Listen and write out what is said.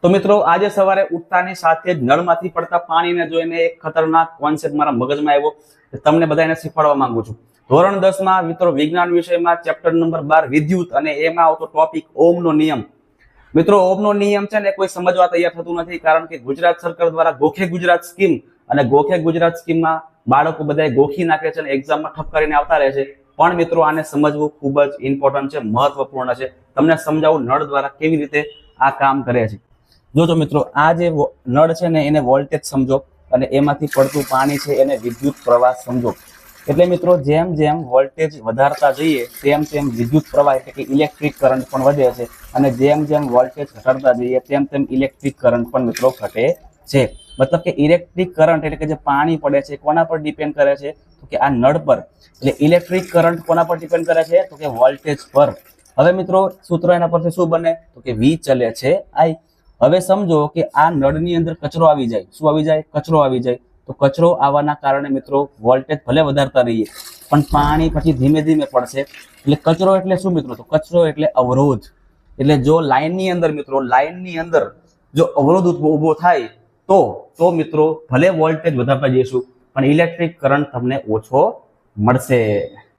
તો મિત્રો આજે સવારે ઉઠતાની સાથે જ નળમાંથી પડતા પાણીને જોઈને એક ખતરનાક કોન્સેપ્ટ મારા મગજમાં આવ્યો. તમને બધાને શીખવાડવા માંગુ છું. ધોરણ 10 માં મિત્રો વિજ્ઞાન વિષયમાં ચેપ્ટર નંબર 12 વિદ્યુત અને એમાં આવતો ટોપિક ઓહમનો નિયમ. મિત્રો ઓહમનો નિયમ છે ને કોઈ સમજવા તૈયાર થતું નથી, કારણ કે ગુજરાત સરકાર દ્વારા ગોખે ગુજરાત સ્કીમ અને ગોખે ગુજરાત સ્કીમમાં બાળકો બધા ગોખી નાખે છે અને એક્ઝામમાં ઠપકારીને આવતા રહે છે. પણ મિત્રો આને સમજવું ખૂબ જ ઇમ્પોર્ટન્ટ છે, મહત્વપૂર્ણ છે. તમને સમજાવું નળ દ્વારા કેવી રીતે આ કામ કરે છે. જોજો મિત્રો, આ જે નળ છે ને એને વોલ્ટેજ સમજો અને એમાંથી પડતું પાણી છે એને વિદ્યુત પ્રવાહ સમજો. એટલે મિત્રો જેમ જેમ વોલ્ટેજ વધારતા જઈએ તેમ તેમ વિદ્યુત પ્રવાહ એટલે કે ઇલેક્ટ્રિક કરંટ પણ વધે છે, અને જેમ જેમ વોલ્ટેજ ઘટાડતા જઈએ તેમ તેમ ઇલેક્ટ્રિક કરંટ પણ મિત્રો ઘટે છે. મતલબ કે ઇલેક્ટ્રિક કરંટ એટલે કે જે પાણી પડે છે કોના પર ડિપેન્ડ કરે છે? તો કે આ નળ પર. એટલે ઇલેક્ટ્રિક કરંટ કોના પર ડિપેન્ડ કરે છે? તો કે વોલ્ટેજ પર. હવે મિત્રો સૂત્ર એના પરથી શું બને? તો કે V ચલે છે I. હવે સમજો કે આ નળની અંદર કચરો આવી જાય. શું આવી જાય? કચરો આવી જાય. તો કચરો આવવાના કારણે મિત્રો વોલ્ટેજ ભલે વધારતા રહીએ પણ પાણી પછી ધીમે ધીમે પડશે. એટલે કચરો એટલે શું મિત્રો? તો કચરો એટલે અવરોધ. એટલે જો લાઈનની અંદર મિત્રો લાઈનની અંદર જો અવરોધ ઉભો થાય તો મિત્રો ભલે વોલ્ટેજ વધારતા જઈશું પણ ઇલેક્ટ્રિક કરંટ તમને ઓછો મળશે.